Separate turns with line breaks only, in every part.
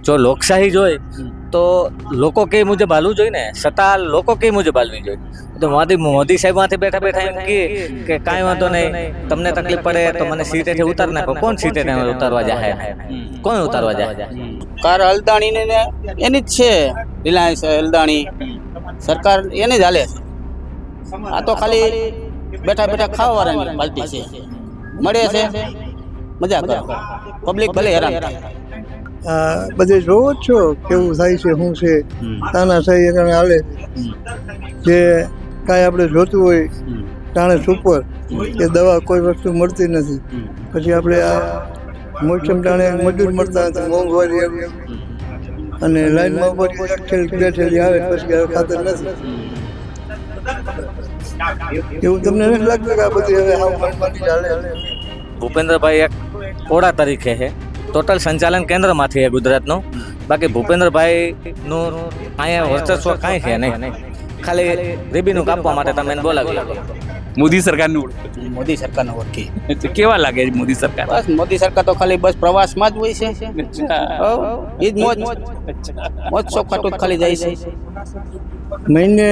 જો લોકશાહી જોઈએ તો લોકો કે મુજબ હાલવું જોઈએ ને, સત્તા લોકો કે મુજબ હાલવી જોઈએ. તો મોદી સાહેબ માંથી બેઠા બેઠા એમ કે કાંઈ વાંધો નહીં, તમને તકલીફ પડે તો મને સીટેથી ઉતાર નાખો. કોણ સીટે ઉતારવા જાય? કોણ ઉતારવા જાય?
કાર હલદાણી ને એની જ છે, રિલાયન્સ હલદાણી સરકાર એની જ હાલે છે. આ તો ખાલી બેઠા બેઠા ખાવાવાળાની પાર્ટી છે, મળે છે મજા કરો, પબ્લિક ભલે હેરાન થાય.
બધે જોવો જ છો કેવું થાય છે, શું છે, તાનાશાહી એને હાલે જે કાંઈ આપણે જોતું હોય ટાણે સુપર કે દવા કોઈ વસ્તુ મળતી નથી. પછી આપણે આ મોસમ ટાણે મજૂર મળતા નથી, મોંઘવારી આવી અને લાઈનમાં ઉભરી બેઠેલી આવે પછી ખાતર નથી. એવું તમને નથી લાગતું કે આ બધી હવે હાવ મનમાની ચાલે?
ભૂપેન્દ્રભાઈ એક ઓડા તરીકે છે, ટોટલ સંચાલન કેન્દ્રમાંથી છે ગુજરાતનું. બાકી ભૂપેન્દ્રભાઈનું અહીંયા વર્ચસ્વ કાંઈ છે નહીં, ખાલી રીબીનું કાપવા માટે તમે એને બોલાવી લો.
મોદી સરકારનું
મોદી સરકારને ઓળખી
કેવા લાગે છે મોદી સરકાર?
બસ મોદી સરકાર તો ખાલી બસ પ્રવાસમાં જ હોય છે, એ જ મોજ મોજ ચોખાટું જ ખાલી જાય છે.
મહિને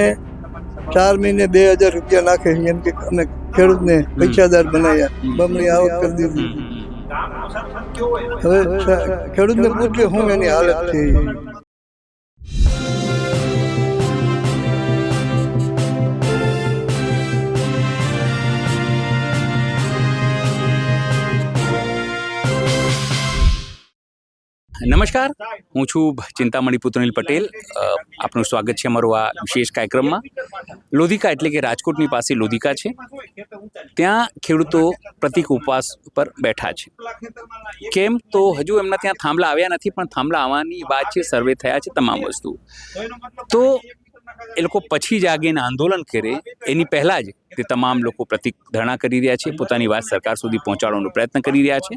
4 મહિને 2000 રૂપિયા નાખે છે, એમ કે અમે ખેડૂતને પૈસાદાર બનાવ્યા, બમણી આવક કરી દીધી. હવે ખેડૂતને પૂછે શું એની હાલત છે.
નમસ્કાર, હું છું ચિંતામણી પુત્રનીલ પટેલ. આપનું સ્વાગત છે અમારું આ વિશેષ કાર્યક્રમમાં. લોધિકા એટલે કે રાજકોટની પાસે લોધિકા છે, ત્યાં ખેડૂતો પ્રતિક ઉપવાસ પર બેઠા છે. કેમ તો હજુ એમના ત્યાં થાંભલા આવ્યા નથી, પણ થાંભલા આવવાની વાત છે, સર્વે થયા છે તમામ વસ્તુ. તો એ લોકો પછી જ આગળ આંદોલન કરે એની પહેલાં જ તે તમામ લોકો પ્રતિક ધરણા કરી રહ્યા છે, પોતાની વાત સરકાર સુધી પહોંચાડવાનો પ્રયત્ન કરી રહ્યા છે.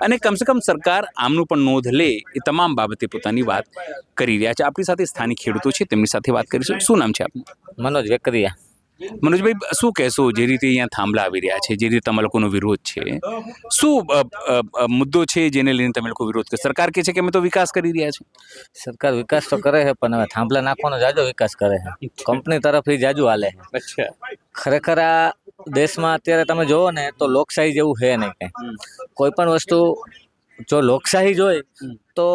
અને કમસે કમ સરકાર આમનું પણ નોંધ લે એ તમામ બાબતે પોતાની વાત કરી રહ્યા છે. આપણી સાથે સ્થાનિક ખેડૂતો છે, તેમની સાથે વાત કરીશું. શું નામ છે આપનું?
મનોજ વેકરિયા.
મનોજભાઈ, શું કહેશો જે રીતે અહીંયા થાંભલા આવી રહ્યા છે, જે રીતે તમારા લોકોનો વિરોધ છે, શું મુદ્દો છે જેને લઈને તમે લોકો વિરોધ કરો? સરકાર કહે છે કે અમે તો વિકાસ કરી રહ્યા છે.
સરકાર વિકાસ તો કરે છે, પણ હવે થાંભલા નાખવાનો જાજો વિકાસ કરે છે, કંપની તરફથી જાજુ હાલે છે.
અચ્છા.
ખરેખર આ દેશમાં અત્યારે તમે જોવો ને તો લોકશાહી જેવું છે નહીં કંઈ. કોઈ પણ વસ્તુ જો લોકશાહી જોઈએ તો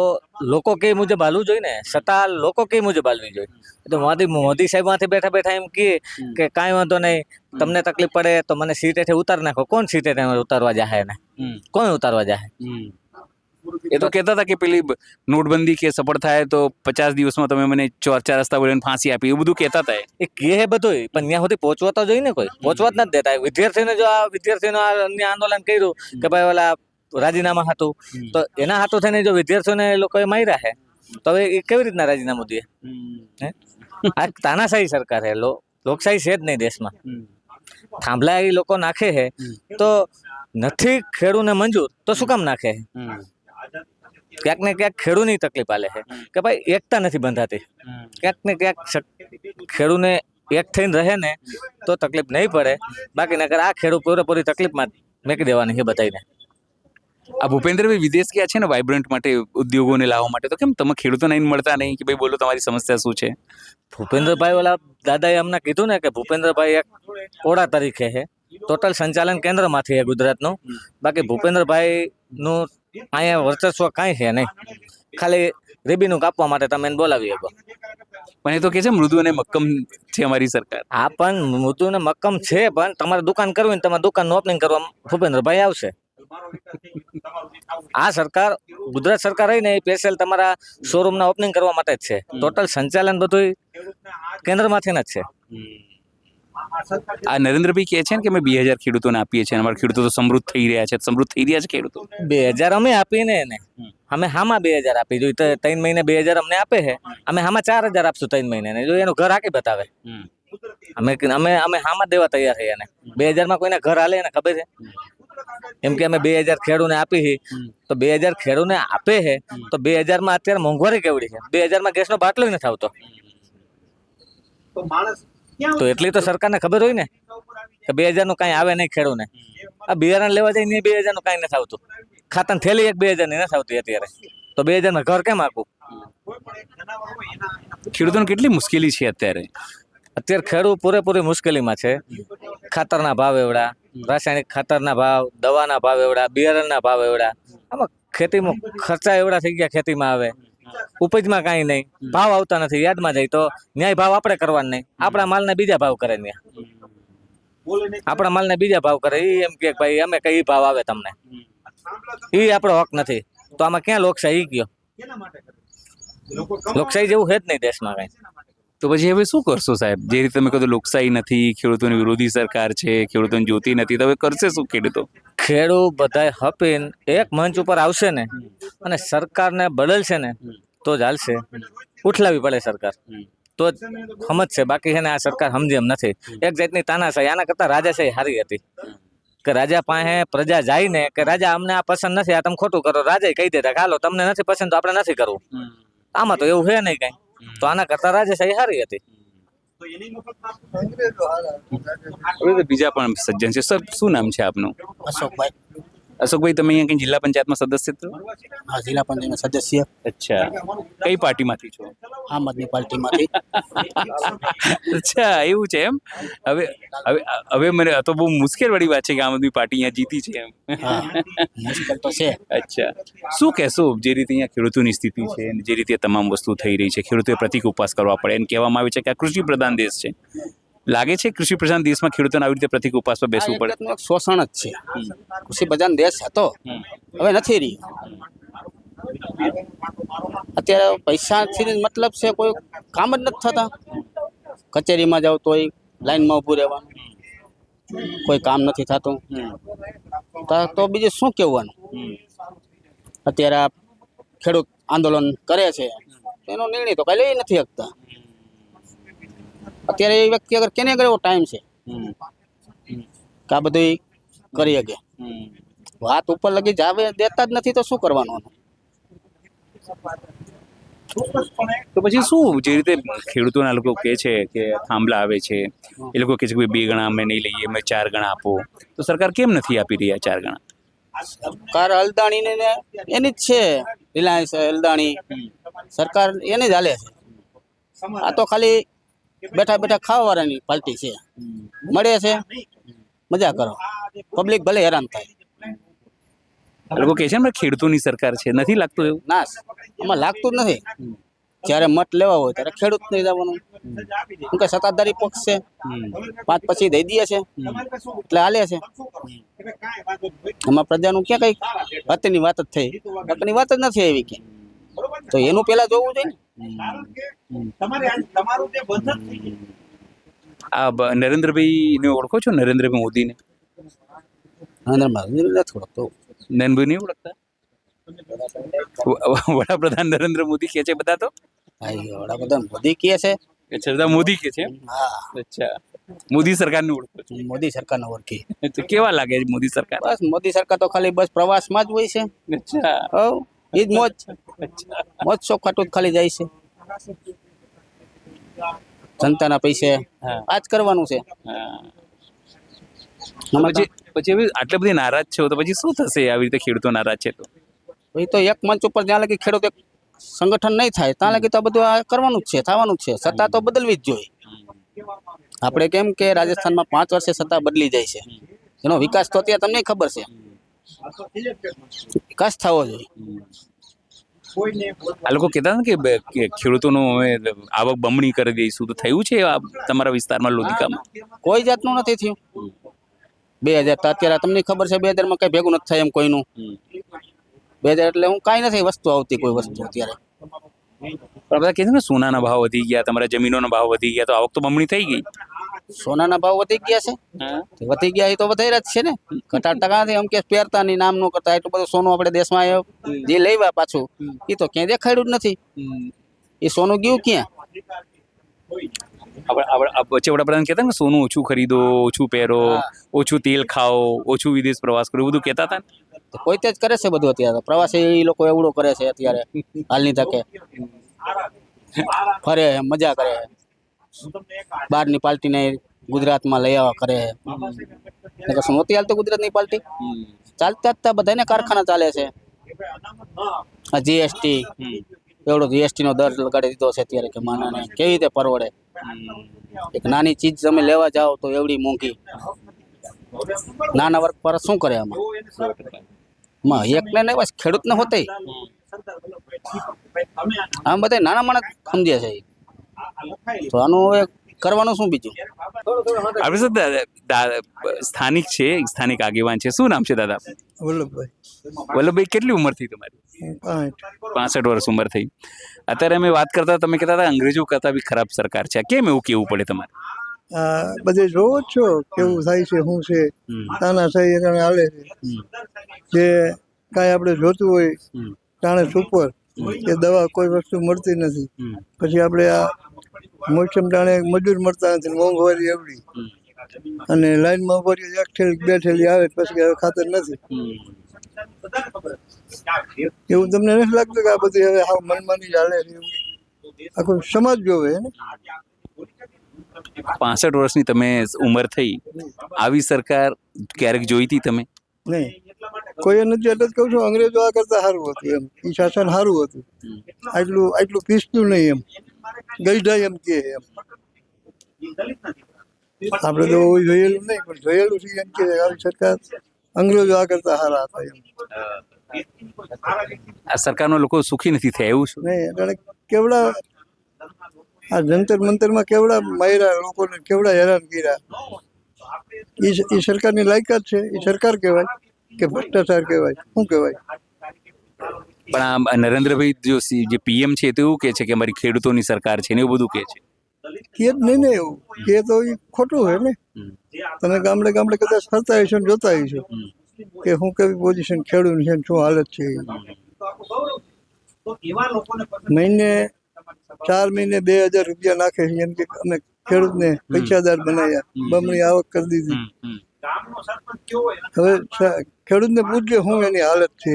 લોકો કે મુજબ હાલવું જોઈએ ને, સત્તા લોકો કે મુજબ હાલવી જોઈએ. તો મોદી સાહેબ માંથી બેઠા બેઠા એમ કે કાંઈ વાંધો નહીં, તમને તકલીફ પડે તો મને સીટેથી ઉતાર નાખો. કોણ સીટે ઉતારવા જાય ને? કોણ ઉતારવા જાય?
એ તો કહેતા હતા કે પેલી નોટબંધી કે સફળ થાય તો 50 દિવસમાં તમે મને 4 રસ્તા બોલીને ફાંસી આપી, એવું બધું કહેતા હતા.
એ કહે બધું, પણ ત્યાં સુધી પહોંચવા તો જોઈએ ને, કોઈ પહોંચવા જ નથી દેતા. વિદ્યાર્થીઓને જો આ વિદ્યાર્થીઓનું આંદોલન કર્યું કે ભાઈ ઓલા રાજીનામા હતું, તો એના હાથો થઈને જો વિદ્યાર્થીઓને એ લોકોએ માર્યા છે, તો હવે એ કેવી રીતના રાજીનામું દે? આ તાનાશાહી સરકાર છે, લોકશાહી છે જ નહીં દેશમાં. થાંભલા એ લોકો નાખે છે તો નથી ખેડૂને મંજૂર તો શું કામ નાખે છે? ક્યાંક ને ક્યાંક ખેડૂની તકલીફ આલે છે કે ભાઈ એકતા નથી બંધાતી. ક્યાંક ને ક્યાંક ખેડૂને એક થઈને રહે ને તો તકલીફ નહીં પડે, બાકી નકર આ ખેડૂત પૂરેપૂરી તકલીફમાં મેકી દેવાની છે બધાને.
આ ભૂપેન્દ્રભાઈ વિદેશ ગયા છે ને વાઇબ્રન્ટ માટે, ઉદ્યોગોને લાવવા માટે, તો કેમ તમે ખેડૂતોને અહીં મળતા નહીં કે ભાઈ બોલો તમારી સમસ્યા શું છે?
ભૂપેન્દ્રભાઈ ઓલા દાદાએ અમને કીધું ને કે ભૂપેન્દ્રભાઈ એક ઓડા તરીકે છે, ટોટલ સંચાલન કેન્દ્રમાંથી છે ગુજરાતનું. બાકી ભૂપેન્દ્રભાઈનું અહીંયા વર્ચસ્વ કાંઈ છે નહીં, ખાલી રીબીનું કાપવા માટે તમે એને બોલાવી શકો.
પણ એ તો કે છે મૃદુ અને મક્કમ છે અમારી સરકાર.
હા, પણ મૃદુ ને મક્કમ છે, પણ તમારે દુકાન કરવી ને તમારે દુકાનનું ઓપનિંગ કરવા ભૂપેન્દ્રભાઈ આવશે. આ સરકાર ગુજરાત સરકાર રહી ને એ સ્પેશિયલ તમારા શોરૂમ ના ઓપનિંગ કરવા માટે જ છે. ટોટલ સંચાલન બધું કેન્દ્રમાંથી જ છે.
આ નરેન્દ્રભાઈ કહે છે ને કે અમે 2000 ખેડૂતોને આપીએ છીએ, અમારા ખેડૂતો તો સમૃદ્ધ થઈ રહ્યા છે. સમૃદ્ધ થઈ રહ્યા છે ખેડૂતો?
2000 અમે આપીને એને અમે હામાં 2000 આપી જોઈએ. 3 મહિને 2000 અમને આપે છે, અમે હામાં 4000 આપશું 3 મહિને. જો એનું ઘર હાકી બતાવે, અમે અમે હામાં દેવા તૈયાર છીએ. એને 2000 માં કોઈને ઘર હાલે એને ખબર છે? એમ કે અમે 2000 ખેડૂને આપી છે, તો 2000 ખેડૂને આપે છે તો 2000 માં અત્યારે મોંઘવારી કેવડી છે? 2000 માં ગેસનો બાટલો નથી આવતો. તો એટલી તો સરકારને ખબર હોય ને કે 2000 નું કાંઈ આવે નહીં ખેડૂને. આ બિયારણ લેવા જાય ને 2000 નું કાંઈ નથી આવતું. ખાતાની થેલી 1000 ની નથી આવતી અત્યારે. તો 2000 ઘર કેમ આપું?
ખેડૂતોને કેટલી મુશ્કેલી છે અત્યારે?
અત્યારે ખેડૂત પૂરેપૂરી મુશ્કેલીમાં છે. ખાતરના ભાવ એવડા, રાસાયણિક ખાતરના ભાવ, દવાના ભાવ એવડા, બિયારણના ભાવ એવડા. આમાં ખેતીમાં ખર્ચા એવડા થઈ ગયા. ખેતીમાં આવે ઉપજમાં કાંઈ નહીં, ભાવ આવતા નથી. યાદમાં જાય તો ન્યાય ભાવ આપણે કરવાના નહીં, આપણા માલને બીજા ભાવ કરે. ત્યાં આપણા માલને બીજા ભાવ કરે. એ એમ કે ભાઈ અમે કઈ ભાવ આવે તમને, એ આપણો હક નથી. તો આમાં ક્યાં લોકશાહી ગયો? લોકશાહી જેવું છે જ નહીં દેશમાં કઈ.
તો પછી હવે શું કરશો સાહેબ? જે રીતે તમે કહો લોકશાહી નથી, ખેડૂતોની વિરોધી સરકાર છે, ખેડૂતોને જોતી નથી, તો હવે કરશે શું ખેડૂતો?
ખેડૂત બધાય હપીને એક મંચ ઉપર આવશે ને અને સરકારને બદલશે ને તો જ હાલશે. ઉઠલાવી પડે સરકાર તો જ સમજશે. બાકી છે ને આ સરકાર સમજે એમ નથી. એક જાતની તાનાશાહી. આના કરતાં રાજાશાહી સારી હતી કે રાજા પાસે પ્રજા જાય ને કે રાજા અમને આ પસંદ નથી, આ તમે ખોટું કરો. રાજા કહી દેતા હાલો તમને નથી પસંદ તો આપણે નથી કરવું. આમાં તો એવું છે નહીં કઈ. તો આના કરતાં રાજાશાહી સારી હતી.
હવે બીજા પણ સજ્જન છે. સર, શું નામ છે આપનું?
અશોકભાઈ.
અશોકભાઈ, તમે અહીંયા કઈ જિલ્લા પંચાયતમાં સદસ્ય છો?
હા, જિલ્લા પંચાયતના સદસ્ય.
અચ્છા, કઈ પાર્ટીમાંથી છો?
આમ આદમી પાર્ટીમાંથી.
અચ્છા, એવું છે એમ. હવે હવે હવે મને આ તો બહુ મુશ્કેલ વાળી વાત છે કે આમ આદમી પાર્ટી અહીંયા જીતી છે એમ.
હા, મુશ્કેલ તો છે.
અચ્છા, શું કહેશો જે રીતે અહીંયા ખેડૂતોની સ્થિતિ છે અને જે રીતે તમામ વસ્તુ થઈ રહી છે, ખેડૂતોએ પ્રતિક ઉપવાસ કરવા પડે અને કહેવામાં આવે છે કે આ કૃષિ પ્રધાન દેશ છે. લાગે છે કૃષિ પ્રધાન દેશમાં ખેડૂતોને આવી રીતે પ્રતિક ઉપવાસ પર બેસવું પડે?
એક શોષણ જ છે. કૃષિ પ્રધાન દેશ હતો, હવે નથી રહ્યો. અત્યારે પૈસાથી જ મતલબ છે, કોઈ કામ જ નથી થતા. કચેરીમાં જાવ તોય લાઈનમાં ઊભું રહેવાનું, કોઈ કામ નથી થતું. તો બીજું શું કહેવાનું? અત્યારે આ ખેડૂત આંદોલન કરે છે, એનો નિર્ણય તો કઈ લઈ નથી શકતા. અત્યારે એ વ્યક્તિ અગર કેને અગર એવો ટાઈમ છે કે આ બધું કરી શકે, વાત ઉપર લગી જાવે દેતા જ નથી તો શું કરવાનું?
તો પછી શું, જે રીતે ખેડૂતોના લોકો કહે છે કે થાંભલા આવે છે, એ લોકો કહે છે કે 2 ગણા અમે નહીં લઈએ, અમે 4 ગણા આપો, તો સરકાર કેમ નથી આપી રહ્યા 4 ગણા?
સરકાર હલદાણી ને એની જ છે, રિલાયન્સ હલદાણી સરકાર એને જ હાલે છે. આ તો ખાલી બેઠા બેઠા ખાવા વાળાની પાર્ટી છે. મળે છે, મજા કરો, પબ્લિક ભલે હેરાન થાય.
આ લોકો કહે છે ને ખેડૂતોની સરકાર છે, નથી લાગતું એવું?
ના, આમાં લાગતું જ નથી. જ્યારે મત લેવા હોય ત્યારે ખેડૂત નહીં જવાનું. શું કે સત્તાધારી પક્ષ છે, 5 પછી દઈ દે છે એટલે હાલે છે. એમાં પ્રજાનું ક્યાં કઈ હકની વાત જ થઈ? હકની વાત જ નથી આવી કે, તો એનું પેલા જોવું જોઈએ ને.
આ નરેન્દ્રભાઈ ને ઓળખો છો? નરેન્દ્રભાઈ મોદીને?
નથી ઓળખતો.
નરેન્દ્રભાઈ નહીં ઓળખતા? વડાપ્રધાન નરેન્દ્ર મોદી કે છે બધા તો?
વડાપ્રધાન મોદી કહે છે.
સરદાર મોદી કે છે?
હા.
અચ્છા, મોદી સરકારને ઓળખો છો?
મોદી સરકારને ઓળખી.
તો કેવા લાગે છે મોદી સરકાર?
બસ મોદી સરકાર તો ખાલી બસ પ્રવાસમાં જ હોય છે.
અચ્છા,
હવ ઈ જ મોજ. મોજ શોખ ખાટું જ ખાલી જાય છે. જનતાના પૈસે આ જ કરવાનું છે.
પછી હવે આટલા બધી નારાજ છો તો પછી શું થશે આવી રીતે ખેડૂતો નારાજ છે તો?
એ તો એક મંચ ઉપર જ્યાં લગી ખેડૂત એક સંગઠન નહીં થાય ત્યાં લગી તો બધું આ કરવાનું જ છે, થવાનું જ છે. સત્તા તો બદલવી જ જોઈએ. આપણે કેમ કે રાજસ્થાનમાં 5 વર્ષે સત્તા બદલી જાય છે, એનો વિકાસ તો અત્યારે તમને ખબર છે. વિકાસ થવો જોઈએ.
આ લોકો કહેતા હતા કે ખેડૂતોનું હવે આવક બમણી કરી દઈશું, તો થયું છે તમારા વિસ્તારમાં લોધિકામાં?
કોઈ જાતનું નથી થયું. 2000 તો અત્યારે તમને ખબર છે 2000 કઈ ભેગું નથી થાય એમ કોઈનું. 2000 એટલે હું કાંઈ નથી વસ્તુ આવતી, કોઈ વસ્તુ અત્યારે.
પણ બધા કહે છે ને સોનાના ભાવ વધી ગયા, તમારા જમીનોના ભાવ વધી ગયા, તો આવક તો બમણી થઈ ગઈ.
સોનાના ભાવ વધી ગયા છે, વધી ગયા એ તો વધારે જ છે ને. ઘટાડતા કાંથી? એમ કે પહેરતા ની નામ નું કરતા એટલું બધું સોનું આપણે દેશમાં જે લેવા પાછું એ તો ક્યાંય દેખાડ્યું જ નથી. એ સોનું ગયું ક્યાં?
વચ્ચે વડાપ્રધાન કહેતા ને સોનું ઓછું ખરીદો, ઓછું પહેરો, ઓછું તેલ ખાઓ, ઓછું વિદેશ પ્રવાસ કરો, બધું કહેતા હતા ને.
કોઈ તે જ કરે છે બધું અત્યારે. પ્રવાસે એ લોકો એવડો કરે છે અત્યારે હાલની તકે. ફરે મજા કરે, બહારની પાર્ટીને ગુજરાતમાં લઈ આવવા કરે. શું નહોતી હાલતું ગુજરાતની પાર્ટી? ચાલતા બધાને કારખાના ચાલે છે. આ જીએસટી એવડો જીએસટી નો દર લગાડી દીધો છે અત્યારે કે માનાને કેવી રીતે પરવડે. એક નાની ચીજ તમે લેવા જાઓ તો એવડી મોંઘી. નાના વર્ગ પર શું કરે આમાં એકને નહીં બસ ખેડૂતને હોતે આમ બધા નાના માણસ સમજે છે તો આનું હવે કરવાનું શું બીજું.
આપણી સાથે સ્થાનિક છે, સ્થાનિક આગેવાન છે. શું નામ છે દાદા?
વલ્લભભાઈ
વલ્લભભાઈ, કેટલી ઉંમર થઈ તમારી? 65 વર્ષ ઉંમર થઈ. અત્યારે અમે વાત કરતા તમે કહેતા હતા અંગ્રેજો કરતા બી ખરાબ સરકાર છે. કેમ એવું કેવું પડે તમારે?
આ બધે જોવો જ છો કેવું થાય છે શું છે તાનાશાહી એને હાલે છે જે કાંઈ આપણે જોતું હોય ટાણે સુપર કે દવા કોઈ વસ્તુ મળતી નથી. પછી આપણે આ મોસમ ટાણે મજૂર મળતા નથી, મોંઘવારી એવડી, અને લાઈનમાં ઉભા રહીએ, એક થેલી બે થેલી આવે પછી હવે ખાતર નથી. એવું તમને નથી લાગતું કે આ બધી હવે હાવ મનમાની જ હાલે છે? એવું આખો સમાજ જોવે ને.
65 વર્ષની તમે ઉંમર થઈ, આવી સરકાર ક્યારેક જોઈ હતી તમે?
નહીં, કોઈ નથી. એટલે જ કહું છું અંગ્રેજો આ કરતા સારું હતું એમ, એ શાસન સારું હતું. આટલું પીસતું નહીં એમ, ગઈઢાય એમ કે એમ. આપણે તો જોયેલું નહીં પણ જોયેલું છે એમ કે આવી સરકાર અંગ્રેજો આ કરતા સારા હતા એમ.
આ સરકારનો લોકો સુખી નથી થયા એવું શું?
નહીં એટલે કેવડા આ જંતર મંતરમાં કેવડા માર્યા લોકોને, કેવડા હેરાન કર્યા. એ સરકારની લાયકાત છે? એ સરકાર કહેવાય કે ભ્રષ્ટાચાર કહેવાય? શું કહેવાય?
પણ આ નરેન્દ્રભાઈ જોશી જે પીએમ છે તો એવું કહે છે કે અમારી ખેડૂતોની સરકાર છે ને એવું બધું કહે છે.
કે જ નહીં ને, એવું કે તો એ ખોટું હોય ને. તમે ગામડે ગામડે કદાચ ફરતા હશો ને જોતા હશો કે શું કેવી પોઝિશન ખેડૂતની છે, શું હાલત છે. મહિને 4 મહિને 2000 રૂપિયા નાખે છે એમ કે અમે ખેડૂતને પૈસાદાર બનાવ્યા, બમણી આવક કરી દીધી. હવે ખેડૂતને પૂછજો શું એની હાલત છે.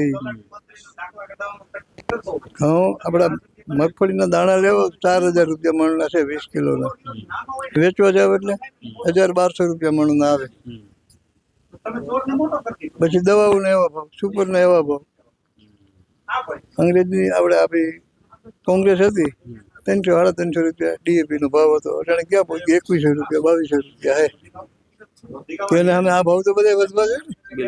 ઘઉં આપણા મગફળીના દાણા લેવો 4000 રૂપિયા મણના છે, 20 કિલોના. વેચવા જાવ એટલે 1200 રૂપિયા મણના આવે. પછી દવાઓના એવા ભાવ, સુપરના એવા ભાવ. અંગ્રેજની આપણે આપણી કોંગ્રેસ હતી 300-350 રૂપિયા ડીએપી નો ભાવ હતો. અટાણે ક્યાં પહોંચી? 2100 રૂપિયા, 2200 રૂપિયા હે. તેને અમે આ ભાવ તો બધા વધવા છે ને.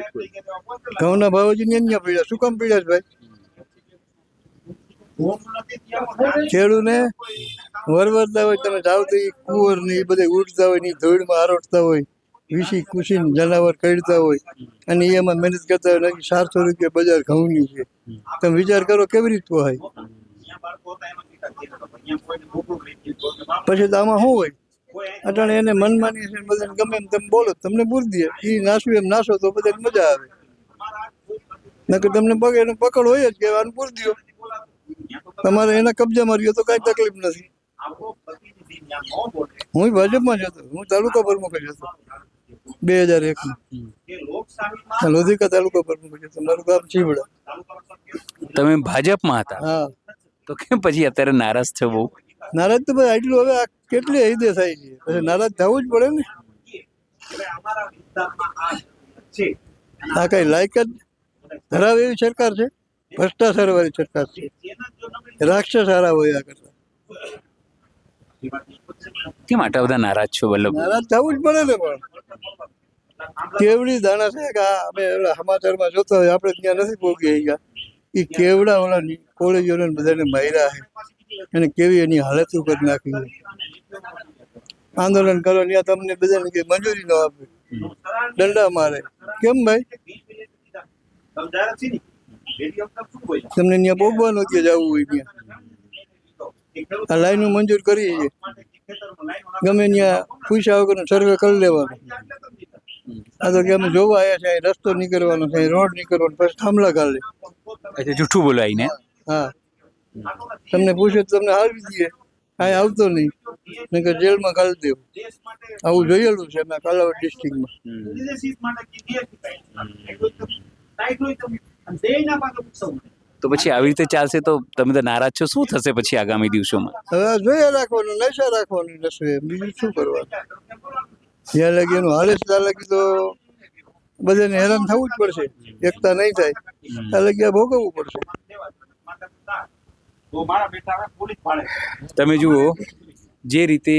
ઘઉંના ભાવ હજી ન્યા પીડ્યા. શું કામ પીડ્યા છે ભાઈ? ખેડૂને વરવરતા હોય, તમે જાવ તો એ કુંવર ને એ બધા ઉડતા હોય ને ધોળમાં આરોટતા હોય, વીસી કુશીને જનાવર કરતા હોય, અને એમાં મહેનત કરતા હોય. 400 રૂપિયા બજાર ઘઉંની છે. તમે વિચાર કરો કેવી રીતે હોય. પછી તો આમાં શું હોય? અટાણે એને મનમાની છે, બધાને ગમે એમ તમે બોલો, તમને પૂરી દે. એ નાસવું એમ નાસો તો બધાને મજા આવે. નકર તમને એનું પકડ હોય જ કે આનું પૂરી દો. તમારે એના કબજામાં રહ્યો તો કાંઈ તકલીફ નથી. હું ભાજપમાં જ હતો, હું તાલુકા પ્રમુખ જ હતો 2001 લોધિકા તાલુકા પ્રમુખ જ હતો. મારું ગામ ચીવડા.
તમે ભાજપમાં હતા?
હા.
તો કેમ પછી અત્યારે નારાજ છો બહુ?
નારાજ તો ભાઈ આટલું હવે કેટલી હૈદે થાય છે, પછી નારાજ થવું જ પડે ને. આ કઈ લાયકાત ધરાવે એવી સરકાર છે? ભ્રષ્ટાચાર વાળી સરકાર છે. રાક્ષસ સારા હોય આ કરતા.
કેમ આટલા બધા નારાજ છો વલ્લભ?
નારાજ થવું જ પડે ને. પણ કેવડી દાણા છે કે અમે સમાચારમાં જોતા હોય, આપણે ત્યાં નથી પહોંચી ગયા. એ કેવડા ઓલા કોલેજોને બધાને માર્યા છે, અને કેવી એની હાલત કરી નાખી. આંદોલન કરો ત્યાં તમને બધાને કે મંજૂરી ન આપે, દંડા મારે. કેમ ભાઈ? તમને ત્યાં ભોગવાનું કે જવું હોય ત્યાં આ લાઈનો મંજૂર કરી છે. ગમે ત્યાં પૂછ્યા વગર સર્વે કરી લેવાનો. આ તો કે અમે જોવા આવ્યા છે, રસ્તો નીકળવાનો છે, રોડ નીકળવાનો, પછી થાંભલા કાઢે.
અચ્છા, જૂઠું બોલાવીને?
હા, તમને પૂછે તો તમને હાલવી દઈએ, કાંઈ આવતો નહીં, નકર જેલમાં ઘાલી દેવું. આવું જોયેલું છે મેં કાલાવડ ડિસ્ટ્રિક્ટમાં.
તો પછી આવી રીતે ચાલશે તો તમે તો નારાજ છો, શું થશે પછી આગામી દિવસોમાં?
હવે જોયા રાખવાનું, નશા રાખવાનું નશો, બીજું શું કરવાનું? જ્યાં લગી એનું હાલે ત્યાં લગી તો બધાને હેરાન થવું જ પડશે. એકતા નહીં થાય એટલે કે ભોગવવું પડશે.
તમે જુઓ જે રીતે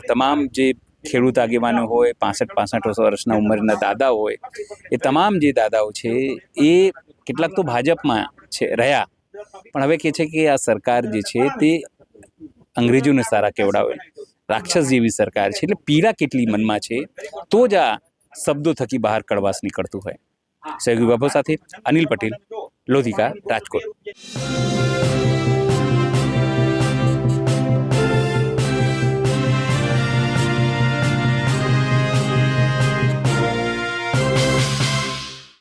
તમામ જે ખેડૂત આગેવાનો હોય 65 વર્ષના ઉંમરના દાદા હોય એ તમામ જે દાદાઓ છે એ કેટલાક તો ભાજપમાં છે રહ્યા પણ હવે કહે છે કે આ સરકાર જે છે તે અંગ્રેજોને સારા કેવડાવે રાક્ષસ જેવી સરકાર છે. એટલે પીડા કેટલી મનમાં છે તો જ આ શબ્દો થકી બહાર કડવાશ નીકળતું હોય. સહયોગી બાબુ સાથે અનિલ પટેલ, લોધિકા, રાજકોટ.